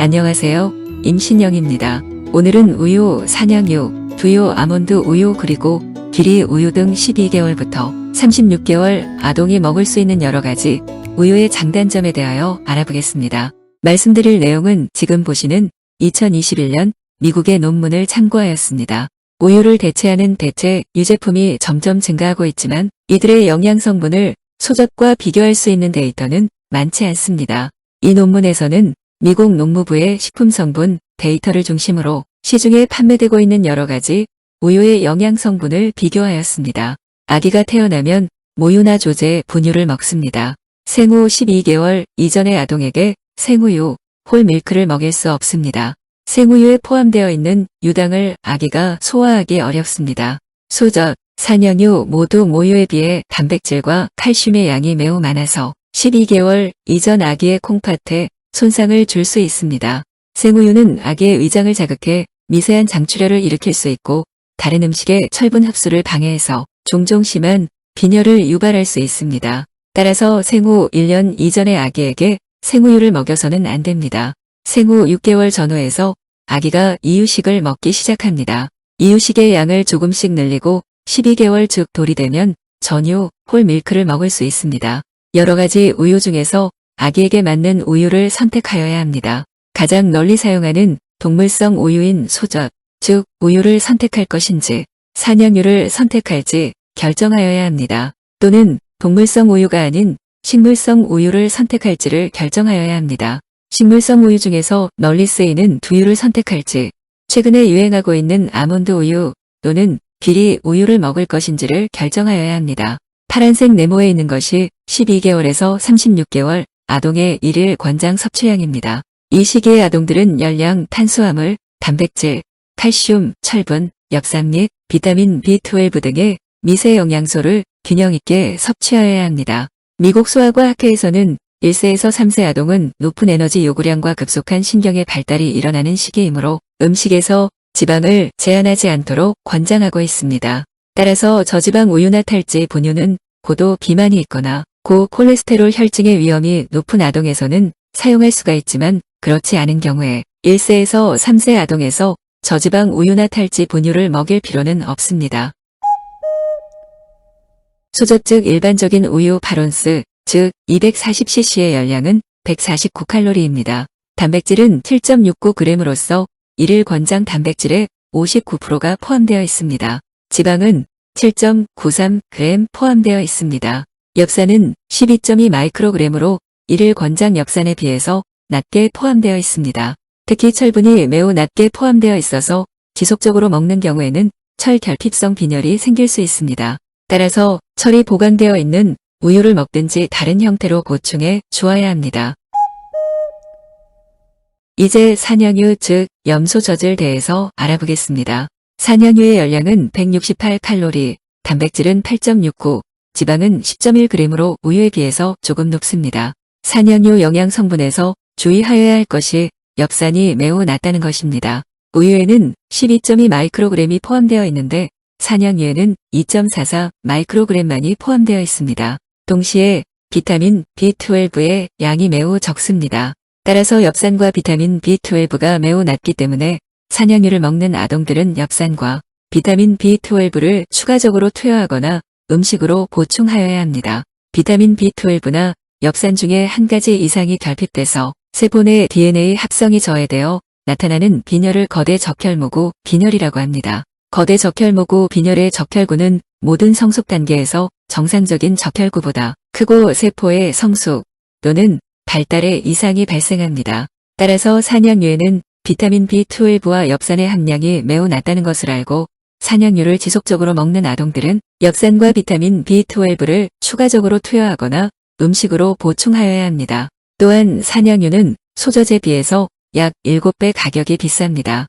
안녕하세요. 임신영입니다. 오늘은 우유, 산양유, 두유, 아몬드 우유 그리고 기리 우유 등 12개월부터 36개월 아동이 먹을 수 있는 여러가지 우유의 장단점에 대하여 알아보겠습니다. 말씀드릴 내용은 지금 보시는 2021년 미국의 논문을 참고하였습니다. 우유를 대체하는 대체 유제품이 점점 증가하고 있지만 이들의 영양 성분을 소젖과 비교할 수 있는 데이터는 많지 않습니다. 이 논문에서는 미국 농무부의 식품성분 데이터를 중심으로 시중에 판매되고 있는 여러가지 우유의 영양 성분을 비교하였습니다. 아기가 태어나면 모유나 조제, 분유를 먹습니다. 생후 12개월 이전의 아동에게 생우유, 홀밀크를 먹일 수 없습니다. 생우유에 포함되어 있는 유당을 아기가 소화하기 어렵습니다. 소젖, 산양유 모두 모유에 비해 단백질과 칼슘의 양이 매우 많아서 12개월 이전 아기의 콩팥에 손상을 줄 수 있습니다. 생우유는 아기의 위장을 자극해 미세한 장출혈을 일으킬 수 있고 다른 음식의 철분 흡수를 방해해서 종종 심한 빈혈을 유발할 수 있습니다. 따라서 생후 1년 이전의 아기에게 생우유를 먹여서는 안 됩니다. 생후 6개월 전후에서 아기가 이유식을 먹기 시작합니다. 이유식의 양을 조금씩 늘리고 12개월 즉 돌이 되면 전유, 홀밀크를 먹을 수 있습니다. 여러 가지 우유 중에서 아기에게 맞는 우유를 선택하여야 합니다. 가장 널리 사용하는 동물성 우유인 소젖, 즉 우유를 선택할 것인지 산양유를 선택할지 결정하여야 합니다. 또는 동물성 우유가 아닌 식물성 우유를 선택할지를 결정하여야 합니다. 식물성 우유 중에서 널리 쓰이는 두유를 선택할지, 최근에 유행하고 있는 아몬드 우유 또는 기리 우유를 먹을 것인지를 결정하여야 합니다. 파란색 네모에 있는 것이 12개월에서 36개월 아동의 1일 권장 섭취량입니다. 이 시기의 아동들은 열량, 탄수화물, 단백질, 칼슘, 철분, 엽산 및 비타민 B12 등의 미세 영양소를 균형 있게 섭취하여야 합니다. 미국 소아과 학회에서는 1세에서 3세 아동은 높은 에너지 요구량과 급속한 신경의 발달이 일어나는 시기이므로 음식에서 지방을 제한하지 않도록 권장하고 있습니다. 따라서 저지방 우유나 탈지 분유는 고도 비만이 있거나 고콜레스테롤 혈증의 위험이 높은 아동에서는 사용할 수가 있지만 그렇지 않은 경우에 1세에서 3세 아동에서 저지방 우유나 탈지 분유를 먹일 필요는 없습니다. 소젖 즉 일반적인 우유 8온스, 즉 240cc의 열량은 149칼로리입니다. 단백질은 7.69g으로서 1일 권장 단백질의 59%가 포함되어 있습니다. 지방은 7.93g 포함되어 있습니다. 엽산은 12.2 마이크로그램으로 1일 권장 엽산에 비해서 낮게 포함되어 있습니다. 특히 철분이 매우 낮게 포함되어 있어서 지속적으로 먹는 경우에는 철 결핍성 빈혈이 생길 수 있습니다. 따라서 철이 보강되어 있는 우유를 먹든지 다른 형태로 보충해 주어야 합니다. 이제 산양유 즉 염소젖을 대해서 알아보겠습니다. 산양유의 열량은 168칼로리, 단백질은 8.69, 지방은 10.1g으로 우유에 비해서 조금 높습니다. 산양유 영양 성분에서 주의하여야 할 것이 엽산이 매우 낮다는 것입니다. 우유에는 12.2 마이크로그램이 포함되어 있는데 산양유에는 2.44 마이크로그램만이 포함되어 있습니다. 동시에 비타민 B12의 양이 매우 적습니다. 따라서 엽산과 비타민 B12가 매우 낮기 때문에 산양유를 먹는 아동들은 엽산과 비타민 B12를 추가적으로 투여하거나 음식으로 보충하여야 합니다. 비타민 B12나 엽산 중에 한 가지 이상이 결핍돼서 세포 내 DNA 합성이 저해되어 나타나는 빈혈을 거대 적혈모구 빈혈이라고 합니다. 거대 적혈모구 빈혈의 적혈구는 모든 성숙 단계에서 정상적인 적혈구보다 크고 세포의 성숙 또는 발달에 이상이 발생합니다. 따라서 산양유에는 비타민 B12와 엽산의 함량이 매우 낮다는 것을 알고 산양유를 지속적으로 먹는 아동들은 엽산과 비타민 B12를 추가적으로 투여하거나 음식으로 보충하여야 합니다. 또한 산양유는 소젖에 비해서 약 7배 가격이 비쌉니다.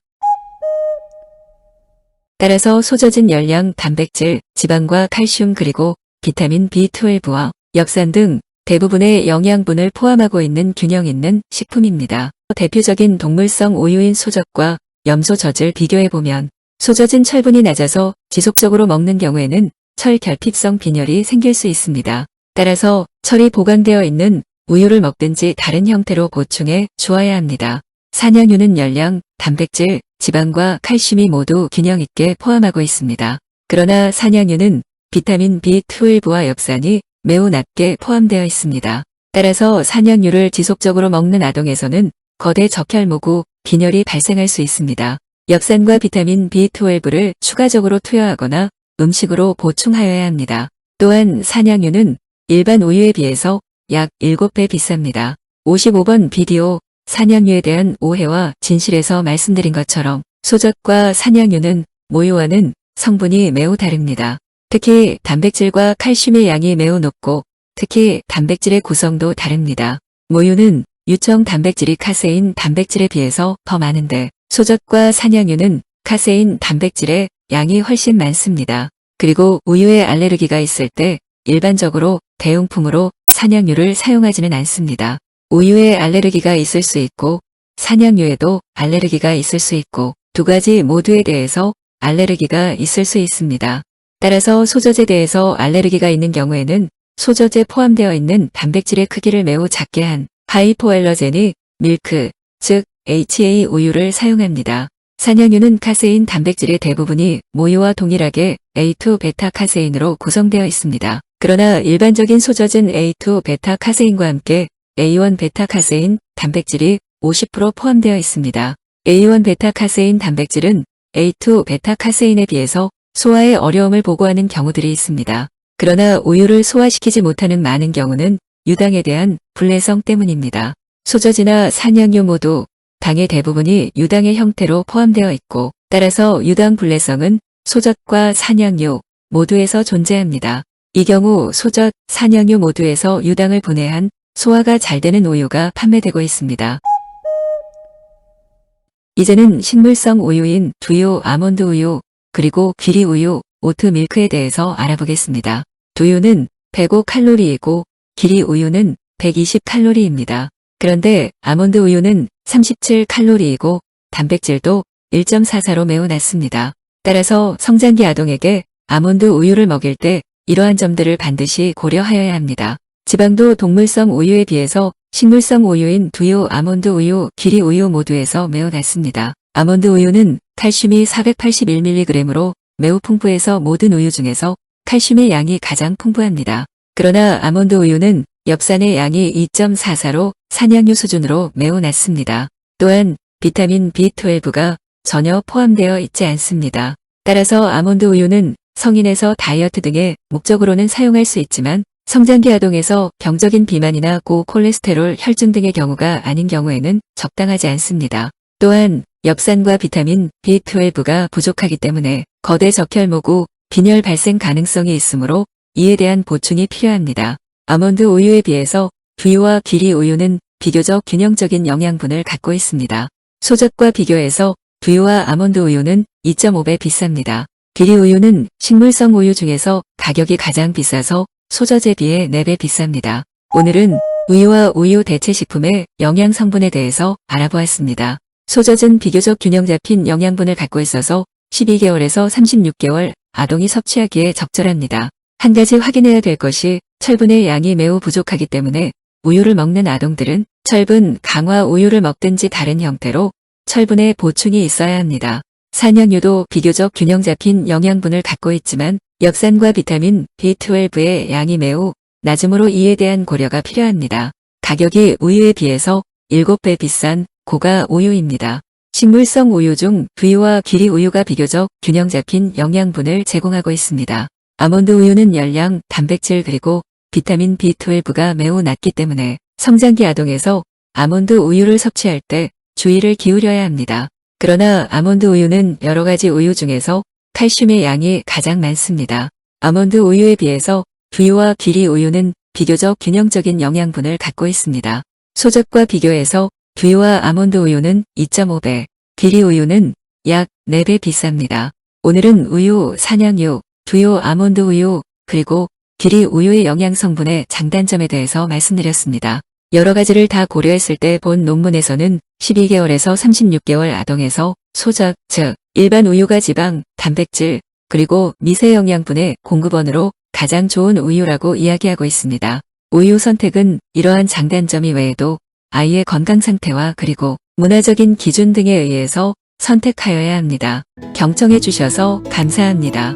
따라서 소젖은 열량, 단백질, 지방과 칼슘 그리고 비타민 B12와 엽산 등 대부분의 영양분을 포함하고 있는 균형 있는 식품입니다. 대표적인 동물성 우유인 소젖과 염소젖을 비교해보면 소젖은 철분이 낮아서 지속적으로 먹는 경우에는 철 결핍성 빈혈이 생길 수 있습니다. 따라서 철이 보강되어 있는 우유를 먹든지 다른 형태로 보충해 주어야 합니다. 산양유는 열량, 단백질, 지방과 칼슘이 모두 균형 있게 포함하고 있습니다. 그러나 산양유는 비타민 B12와 엽산이 매우 낮게 포함되어 있습니다. 따라서 산양유를 지속적으로 먹는 아동에서는 거대 적혈모구, 빈혈이 발생할 수 있습니다. 엽산과 비타민 B12를 추가적으로 투여하거나 음식으로 보충하여야 합니다. 또한 산양유는 일반 우유에 비해서 약 7배 비쌉니다. 55번 비디오 산양유에 대한 오해와 진실에서 말씀드린 것처럼 소젖과 산양유는 모유와는 성분이 매우 다릅니다. 특히 단백질과 칼슘의 양이 매우 높고 특히 단백질의 구성도 다릅니다. 모유는 유청 단백질이 카세인 단백질에 비해서 더 많은데 소젖과 산양유는 카세인 단백질의 양이 훨씬 많습니다. 그리고 우유에 알레르기가 있을 때 일반적으로 대용품으로 산양유를 사용하지는 않습니다. 우유에 알레르기가 있을 수 있고 산양유에도 알레르기가 있을 수 있고 두 가지 모두에 대해서 알레르기가 있을 수 있습니다. 따라서 소젖에 대해서 알레르기가 있는 경우에는 소젖에 포함되어 있는 단백질의 크기를 매우 작게 한 하이포알러제닉 밀크, 즉 HA 우유를 사용합니다. 산양유는 카세인 단백질의 대부분이 모유와 동일하게 A2 베타 카세인으로 구성되어 있습니다. 그러나 일반적인 소젖은 A2 베타 카세인과 함께 A1 베타 카세인 단백질이 50% 포함되어 있습니다. A1 베타 카세인 단백질은 A2 베타 카세인에 비해서 소화에 어려움을 보고하는 경우들이 있습니다. 그러나 우유를 소화시키지 못하는 많은 경우는 유당에 대한 불내성 때문입니다. 소젖이나 산양유 모두 당의 대부분이 유당의 형태로 포함되어 있고 따라서 유당 불내성은 소젖과 산양유 모두에서 존재합니다. 이 경우 소젖, 산양유 모두에서 유당을 분해한 소화가 잘 되는 우유가 판매되고 있습니다. 이제는 식물성 우유인 두유, 아몬드 우유, 그리고 귀리 우유, 오트 밀크에 대해서 알아보겠습니다. 두유는 105칼로리이고 귀리 우유는 120칼로리입니다. 그런데 아몬드 우유는 37칼로리이고 단백질도 1.44로 매우 낮습니다. 따라서 성장기 아동에게 아몬드 우유를 먹일 때 이러한 점들을 반드시 고려하여야 합니다. 지방도 동물성 우유에 비해서 식물성 우유인 두유, 아몬드 우유, 귀리 우유 모두에서 매우 낮습니다. 아몬드 우유는 칼슘이 481mg으로 매우 풍부해서 모든 우유 중에서 칼슘의 양이 가장 풍부합니다. 그러나 아몬드 우유는 엽산의 양이 2.44로 산양유 수준으로 매우 낮습니다. 또한 비타민 B12가 전혀 포함되어 있지 않습니다. 따라서 아몬드 우유는 성인에서 다이어트 등의 목적으로는 사용할 수 있지만 성장기 아동에서 병적인 비만이나 고콜레스테롤 혈증 등의 경우가 아닌 경우에는 적당하지 않습니다. 또한 엽산과 비타민 B12가 부족하기 때문에 거대 적혈모구, 빈혈 발생 가능성이 있으므로 이에 대한 보충이 필요합니다. 아몬드 우유에 비해서 두유와 귀리 우유는 비교적 균형적인 영양분을 갖고 있습니다. 소젖과 비교해서 두유와 아몬드 우유는 2.5배 비쌉니다. 귀리 우유는 식물성 우유 중에서 가격이 가장 비싸서 소젖에 비해 4배 비쌉니다. 오늘은 우유와 우유 대체식품의 영양 성분에 대해서 알아보았습니다. 소젖은 비교적 균형 잡힌 영양분을 갖고 있어서 12개월에서 36개월 아동이 섭취하기에 적절합니다. 한 가지 확인해야 될 것이 철분의 양이 매우 부족하기 때문에 우유를 먹는 아동들은 철분 강화 우유를 먹든지 다른 형태로 철분의 보충이 있어야 합니다. 산양유도 비교적 균형 잡힌 영양분을 갖고 있지만 엽산과 비타민 B12의 양이 매우 낮으므로 이에 대한 고려가 필요합니다. 가격이 우유에 비해서 7배 비싼 고가 우유입니다. 식물성 우유 중 두유와 귀리 우유가 비교적 균형 잡힌 영양분을 제공하고 있습니다. 아몬드 우유는 열량, 단백질 그리고 비타민 B12가 매우 낮기 때문에 성장기 아동에서 아몬드 우유를 섭취할 때 주의를 기울여야 합니다. 그러나 아몬드 우유는 여러 가지 우유 중에서 칼슘의 양이 가장 많습니다. 아몬드 우유에 비해서 두유와 귀리 우유는 비교적 균형적인 영양분을 갖고 있습니다. 소젖과 비교해서 두유와 아몬드 우유는 2.5배, 귀리 우유는 약 4배 비쌉니다. 오늘은 우유, 산양유, 두유, 아몬드 우유, 그리고 귀리 우유의 영양 성분의 장단점에 대해서 말씀드렸습니다. 여러 가지를 다 고려했을 때 본 논문에서는 12개월에서 36개월 아동에서 소젖, 즉 일반 우유가 지방, 단백질, 그리고 미세 영양분의 공급원으로 가장 좋은 우유라고 이야기하고 있습니다. 우유 선택은 이러한 장단점 이외에도 아이의 건강 상태와 그리고 문화적인 기준 등에 의해서 선택하여야 합니다. 경청해 주셔서 감사합니다.